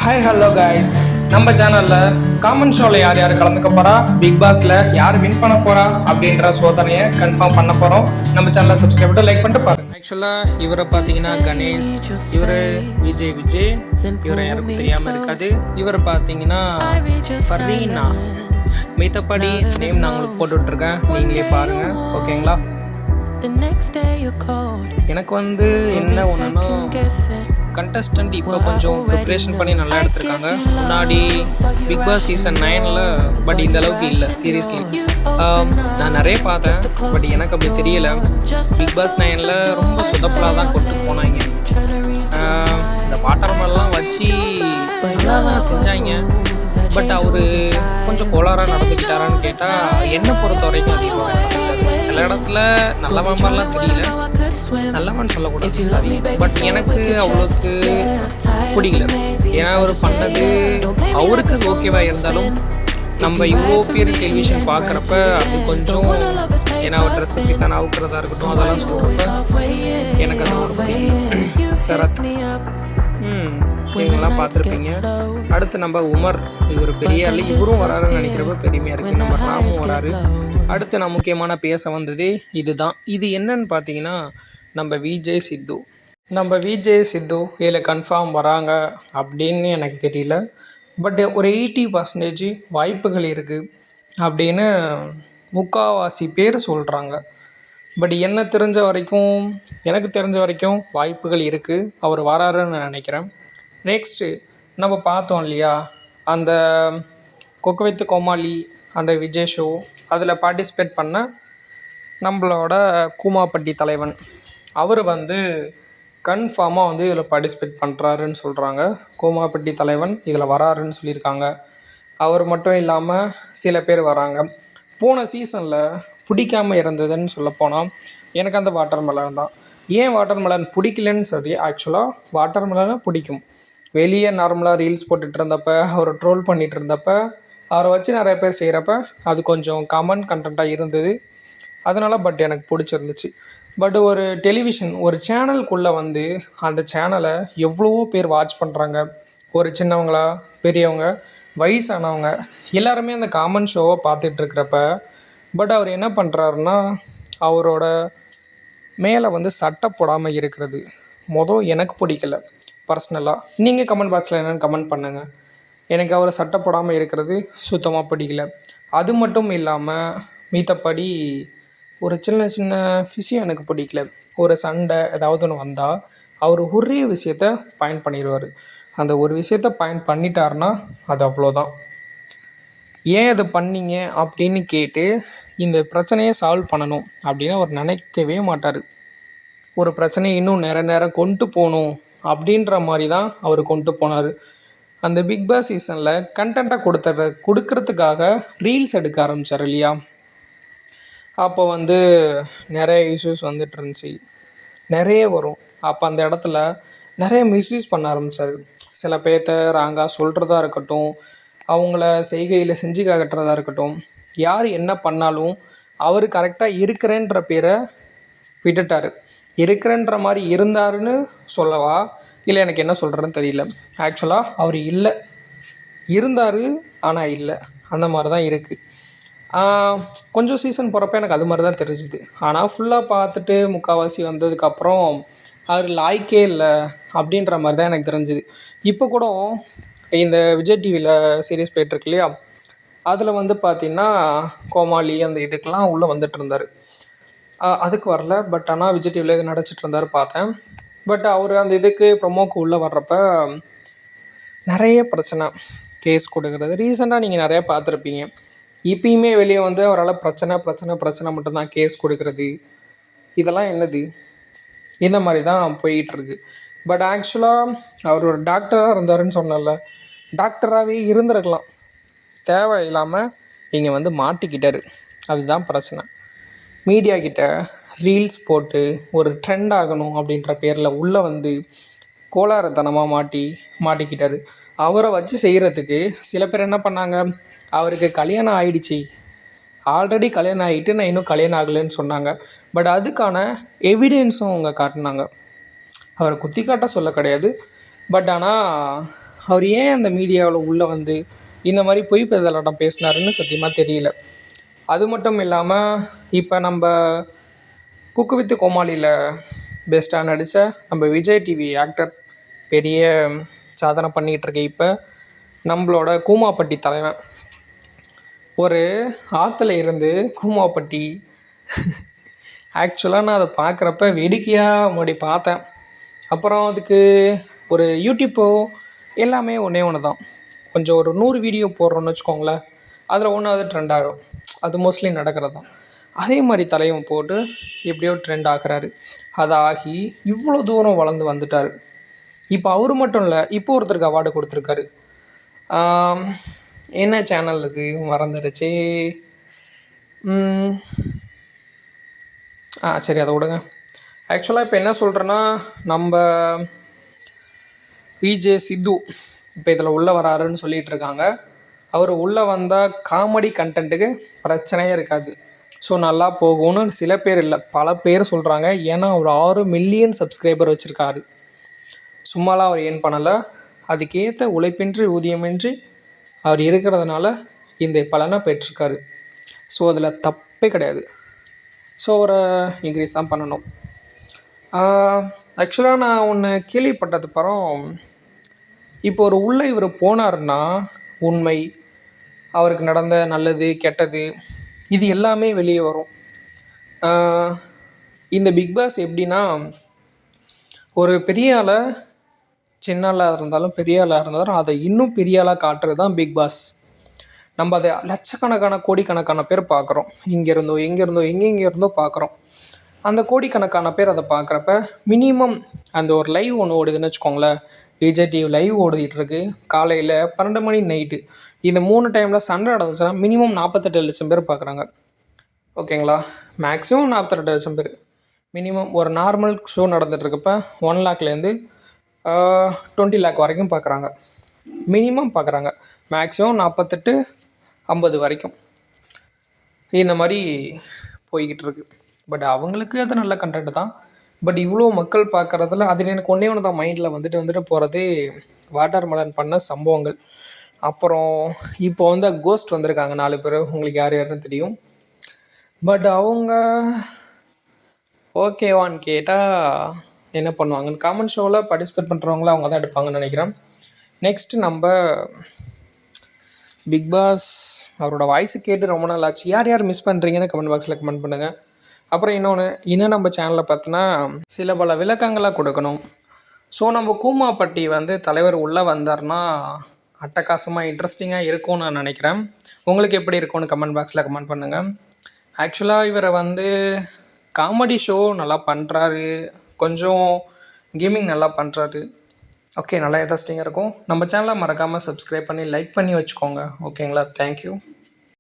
Hi hello guys, நம்ம சேனலில் common ஷோவில் யார் யார் கலந்துக்க போகிறா, பிக் பாஸில் யார் வின் பண்ண போகிறா அப்படின்ற சோதனையை கன்ஃபார்ம் பண்ண போகிறோம். நம்ம சேனலை சப்ஸ்கிரைப் பண்ணிட்டு லைக் பண்ணிட்டு பாருங்க. ஆக்சுவலாக இவரை பார்த்தீங்கன்னா கணேஷ், இவர் விஜய், இவரை யாருக்கும் தெரியாமல் இருக்காது. இவரை பார்த்தீங்கன்னா ஃபரீனா. மித்தபடி நேம் நான் உங்களுக்கு போட்டுட்ருக்கேன், நீங்களே பாருங்கள், ஓகேங்களா? எனக்கு வந்து என்ன ஒன்றுன்னா, கண்டஸ்டன்ட் இப்போ கொஞ்சம் ப்ரிப்ரேஷன் பண்ணி நல்லா எடுத்திருக்காங்க. முன்னாடி பிக் பாஸ் சீசன் 9ல் பட் இந்த அளவுக்கு இல்லை. சீரியஸ்லி நான் நிறைய பார்த்தேன், பட் எனக்கு அப்படி தெரியல. பிக் பாஸ் 9ல் ரொம்ப சொதப்பலாக தான் கொண்டு போனாங்க. இந்த வாட்டர் மெல்லாம் வச்சு நல்லா தான் செஞ்சாங்க. பட் அவர் கொஞ்சம் கோளாறாக நடந்துக்கிட்டாரான்னு கேட்டால் என்னை பொறுத்த வரைக்கும் அதிகமாக சில இடத்துல நல்ல மாதிரிலாம் தெரியல. நல்லவன் சொல்லக்கூடாது, சாரி, பட் எனக்கு அவ்வளோக்கு பிடிக்கல. ஏன்னா அவர் பண்ணது அவருக்கு ஓகேவா இருந்தாலும் நம்ம இவ்வளோ பேர் டெலிவிஷன் பார்க்குறப்ப அது கொஞ்சம், ஏன்னா அவர் ட்ரெஸ் அப்படி தானே அவுக்கிறதா இருக்கட்டும், அதெல்லாம் சொல்கிறப்ப எனக்கு அது ஒரு பிடிக்கல. சரத் இவங்கெல்லாம் பார்த்துருப்பீங்க. அடுத்து நம்ம உமர், இவர் பெரிய ஆள், இவரும் வராருன்னு நினைக்கிறப்ப பெருமையாக இருக்குது. நம்ம ராமும் வராரு. அடுத்து நான் முக்கியமான பேச வந்தது இதுதான். இது என்னன்னு பார்த்தீங்கன்னா, நம்ம விஜய் சித்து இதில் கன்ஃபார்ம் வராங்க அப்படின்னு எனக்கு தெரியல. பட் ஒரு 80% வாய்ப்புகள் இருக்குது அப்படின்னு முக்கால்வாசி பேர் சொல்கிறாங்க. பட் எனக்கு தெரிஞ்ச வரைக்கும் வாய்ப்புகள் இருக்குது, அவர் வராருன்னு நான் நினைக்கிறேன். நெக்ஸ்ட்டு நம்ம பார்த்தோம் இல்லையா, அந்த கொக்கு வித்து கோமாளி, அந்த விஜய் ஷோ, அதில் பார்ட்டிசிபேட் பண்ண நம்மளோட கூமாப்பட்டி தலைவன், அவர் வந்து கன்ஃபார்மாக இதில் பார்ட்டிசிபேட் பண்ணுறாருன்னு சொல்கிறாங்க. கூமாப்பட்டி தலைவன் இதில் வராருன்னு சொல்லியிருக்காங்க. அவர் மட்டும் இல்லாமல் சில பேர் வராங்க. போன சீசனில் பிடிக்காமல் இருந்ததுன்னு சொல்லப்போனால் எனக்கு அந்த வாட்டர்மெலன் தான். ஏன் வாட்டர்மெலன் பிடிக்கலன்னு சொல்லி, ஆக்சுவலாக வாட்டர்மெலனை பிடிக்கும். வெளியே நார்மலாக ரீல்ஸ் போட்டுட்டு இருந்தப்ப, அவரை ட்ரோல் பண்ணிகிட்டு இருந்தப்ப, அவரை வச்சு நிறைய பேர் செய்கிறப்ப அது கொஞ்சம் காமன் கண்டென்ட்டாக இருந்தது. அதனால் பட் எனக்கு பிடிச்சிருந்துச்சு. பட் ஒரு ஒரு சேனலுக்குள்ளே அந்த சேனலை எவ்வளவோ பேர் வாட்ச் பண்ணுறாங்க. ஒரு சின்னவங்களா, பெரியவங்க, வயசானவங்க எல்லாருமே அந்த காமன் ஷோவை பார்த்துட்ருக்கிறப்ப, பட் அவர் என்ன பண்ணுறாருன்னா, அவரோட மேலே சட்டை போடாமல் இருக்கிறது எனக்கு பிடிக்கல பர்சனலாக. நீங்கள் கமெண்ட் பாக்ஸில் என்னென்னு கமெண்ட் பண்ணுங்கள். எனக்கு அவர் சட்டை போடாமல் இருக்கிறது சுத்தமாக பிடிக்கல. அது மட்டும் இல்லாமல் மீத்தப்படி ஒரு சின்ன விஷயம் எனக்கு பிடிக்கல. ஒரு சண்டை ஏதாவது ஒன்று வந்தால் அவர் ஒரே விஷயத்த பாயிண்ட் பண்ணிடுவார். அந்த ஒரு விஷயத்த பாயிண்ட் பண்ணிட்டாருன்னா அது அவ்வளோதான். ஏன் அதை பண்ணீங்க அப்படின்னு கேட்டு இந்த பிரச்சனையை சால்வ் பண்ணணும் அப்படின்னு அவர் நினைக்கவே மாட்டார். ஒரு பிரச்சனையை இன்னும் நேரம் கொண்டு போகணும் அப்படின்ற மாதிரி தான் அவர் கொண்டு போனார். அந்த பிக் பாஸ் சீசனில் கண்டென்ட்டாக கொடுக்கறதுக்காக ரீல்ஸ் எடுக்க ஆரம்பித்தார் இல்லையா, அப்போ நிறைய இஷ்யூஸ் இருந்துச்சு, நிறைய வரும். அப்போ அந்த இடத்துல நிறைய மிஸ்யூஸ் பண்ண ஆரம்பித்தார். சில பேர்த்த ராங்காக சொல்கிறதா இருக்கட்டும், அவங்கள செய்கையில் செஞ்சு காட்டுறதா இருக்கட்டும், யார் என்ன பண்ணாலும் அவர் கரெக்டாக இருக்கிறேன்ற பேரை விட்டுட்டார். இருக்கிறேன்ற மாதிரி இருந்தாருன்னு சொல்லவா, இல்லை எனக்கு என்ன சொல்கிறேன்னு தெரியல. ஆக்சுவலாக அவர் இருந்தார் ஆனால் இல்லை, அந்த மாதிரி தான் இருக்குது. கொஞ்சம் சீசன் போகிறப்ப எனக்கு அது மாதிரி தான் தெரிஞ்சுது. ஆனால் ஃபுல்லாக பார்த்துட்டு முக்கால்வாசி வந்ததுக்கப்புறம் அவர் லாய்க்கே இல்லை அப்படின்ற மாதிரி தான் எனக்கு தெரிஞ்சுது. இப்போ கூட இந்த விஜய் டிவியில் சீரியஸ் போய்ட்டுருக்கு இல்லையா, அதில் பார்த்திங்கன்னா கோமாளி அந்த இதுக்கெல்லாம் உள்ளே வந்துட்டு இருந்தார். அதுக்கு வரல, பட் ஆனால் விஜய் டிவியில் இது நடிச்சிட்டு இருந்தார் பார்த்தேன். பட் அவர் அந்த இதுக்கு ப்ரொமோக்கு உள்ளே வர்றப்ப நிறைய பிரச்சனை, கேஸ் கொடுக்குறது ரீசெண்டாக நீங்கள் நிறையா பார்த்துருப்பீங்க. இப்பயுமே வெளியே அவரால் பிரச்சனை மட்டும்தான், கேஸ் கொடுக்குறது, இதெல்லாம் என்னது, இந்த மாதிரி தான் போயிட்டுருக்கு. பட் ஆக்சுவலாக அவர் ஒரு டாக்டராக இருந்தாருன்னு சொன்னல, டாக்டராகவே இருந்திருக்கலாம், தேவையில்லாமல் இங்கே மாட்டிக்கிட்டார். அதுதான் பிரச்சனை. மீடியா கிட்ட ரீல்ஸ் போட்டு ஒரு ட்ரெண்ட் ஆகணும் அப்படின்ற பேரில் உள்ளே கோளாறுத்தனமாக மாட்டிக்கிட்டார். அவரை வச்சு செய்கிறதுக்கு சில பேர் என்ன பண்ணாங்க, அவருக்கு கல்யாணம் ஆகிடுச்சி, ஆல்ரெடி கல்யாணம் ஆகிட்டு நான் இன்னும் கல்யாணம் ஆகலைன்னு சொன்னாங்க. பட் அதுக்கான எவிடென்ஸும் அவங்க காட்டினாங்க. அவரை குத்தி காட்ட சொல்ல கிடையாது, பட் ஆனால் அவர் ஏன் அந்த மீடியாவில் உள்ளே வந்து இந்த மாதிரி பொய் பெதலாட்டம் பேசினாருன்னு சத்தியமாக தெரியல. அது மட்டும் இல்லாமல் இப்போ நம்ம குக்கு வித்து கோமாளியில் பெஸ்ட்டாக நடித்த நம்ம விஜய் டிவி ஆக்டர் பெரிய சாதனை பண்ணிகிட்ருக்க இப்போ நம்மளோட கூமாப்பட்டி தலைவன் ஒரு ஆற்றுல இருந்து கூமாப்பட்டி ஆக்சுவலாக நான் அதை பார்க்குறப்ப வேடிக்கையாக முன்னாடி பார்த்தேன். அப்புறம் அதுக்கு ஒரு யூடியூப்போ எல்லாமே ஒன்று தான். கொஞ்சம் ஒரு 100 வீடியோ போடுறோன்னு வச்சுக்கோங்களேன், அதில் ஒன்றாவது ட்ரெண்ட் ஆகும். அது மோஸ்ட்லி நடக்கிறது தான். அதே மாதிரி தலைவன் போட்டு எப்படியோ ட்ரெண்ட் ஆகிறாரு. அதை ஆகி இவ்வளோ தூரம் வளர்ந்து வந்துட்டார். இப்போ அவர் மட்டும் இல்லை, இப்போ ஒருத்தருக்கு அவார்டு கொடுத்துருக்காரு. என்ன சேனல் அது மறந்துடுச்சு. சரி அதை விடுங்க. ஆக்சுவலாக இப்போ என்ன சொல்கிறேன்னா, நம்ம விஜே சித்து இப்போ இதில் உள்ளே வராருன்னு சொல்லிகிட்டு இருக்காங்க. அவர் உள்ளே வந்தால் காமெடி கண்டென்ட்டுக்கு பிரச்சனையே இருக்காது, ஸோ நல்லா போகும்னு சில பேர் இல்லை பல பேர் சொல்கிறாங்க. ஏன்னா அவர் 6 மில்லியன் சப்ஸ்கிரைபர் வச்சுருக்காரு. சும்மாலாம் அவர் ஏன் பண்ணலை, அதுக்கேற்ற உழைப்பின்றி ஊதியமின்றி அவர் இருக்கிறதுனால இந்த பலனை பெற்றிருக்காரு. ஸோ அதில் தப்பே கிடையாது. ஸோ அவரை இன்க்ரீஸ் தான் பண்ணணும். ஆக்சுவலாக நான் ஒன்று கேள்விப்பட்டது அப்புறம், இப்போ ஒரு உள்ளே இவர் போனார்னா உண்மை, அவருக்கு நடந்த நல்லது கெட்டது இது எல்லாமே வெளியே வரும். இந்த பிக் பாஸ் எப்படின்னா, ஒரு பெரிய ஆளை சின்ன ஆளாக இருந்தாலும் பெரிய ஆளாக இருந்தாலும் அதை இன்னும் பெரிய ஆளாக காட்டுறது தான் பிக் பாஸ். நம்ம அதை லட்சக்கணக்கான கோடிக்கணக்கான பேர் பார்க்குறோம். இங்கேருந்தோ எங்கேருந்தோ பார்க்குறோம். அந்த கோடிக்கணக்கான பேர் அதை பார்க்குறப்ப மினிமம் அந்த ஒரு லைவ் ஒன்று ஓடுதுன்னு வச்சுக்கோங்களேன். விஜய் டிவி லைவ் ஓடிட்டுருக்கு காலையில் 12 மணி நைட்டு. இந்த 3 டைமில் சண்டை நடந்துச்சுன்னா மினிமம் 48 லட்சம் பேர் பார்க்குறாங்க. ஓகேங்களா, மேக்ஸிமம் 48 லட்சம் பேர். மினிமம் ஒரு நார்மல் ஷோ நடந்துகிட்ருக்கப்ப 1 லேக்லேருந்து 20 லேக் வரைக்கும் பார்க்குறாங்க. மினிமம் பார்க்குறாங்க. மேக்ஸிமம் 48 50 வரைக்கும் இந்த மாதிரி போய்கிட்டு இருக்கு. பட் அவங்களுக்கு அது நல்ல கண்டென்ட் தான். பட் இவ்வளோ மக்கள் பார்க்குறதுல அதில் எனக்கு ஒன்று தான் மைண்டில் வந்துட்டு போகிறதே வாட்டர்மெலன் பண்ண சம்பவங்கள். அப்புறம் இப்போ வந்து கோஸ்ட் வந்திருக்காங்க 4 பேர், உங்களுக்கு யார் யாருன்னு தெரியும். பட் அவங்க ஓகேவான்னு கேட்டால் என்ன பண்ணுவாங்கன்னு காமெண்ட் ஷோவில் பார்ட்டிசிபேட் பண்ணுறவங்கள அவங்க தான் எடுப்பாங்கன்னு நினைக்கிறேன். நெக்ஸ்ட்டு நம்ம பிக் பாஸ் அவரோட வாய்ஸு கேட்டு ரொம்ப நாள் ஆச்சு. யார் யார் மிஸ் பண்ணுறீங்கன்னு கமெண்ட் பாக்ஸில் கமெண்ட் பண்ணுங்கள். அப்புறம் இன்னும் நம்ம சேனலில் பார்த்தோன்னா சில பல விளக்கங்களாக கொடுக்கணும். ஸோ நம்ம கூமாப்பட்டி வந்து தலைவர் உள்ளே வந்தார்னா அட்டகாசமாக இன்ட்ரெஸ்டிங்காக இருக்கும்னு நான் நினைக்கிறேன். உங்களுக்கு எப்படி இருக்கும்னு கமெண்ட் பாக்ஸில் கமெண்ட் பண்ணுங்கள். ஆக்சுவலாக இவரை வந்து காமெடி ஷோ நல்லா பண்ணுறாரு, கொஞ்சம் கேமிங் நல்லா பண்ணுறாரு. ஓகே, நல்லா இன்ட்ரெஸ்டிங்காக இருக்கும். நம்ம சேனலை மறக்காமல் சப்ஸ்கிரைப் பண்ணி லைக் பண்ணி வச்சுக்கோங்க. ஓகேங்களா, தேங்க்யூ.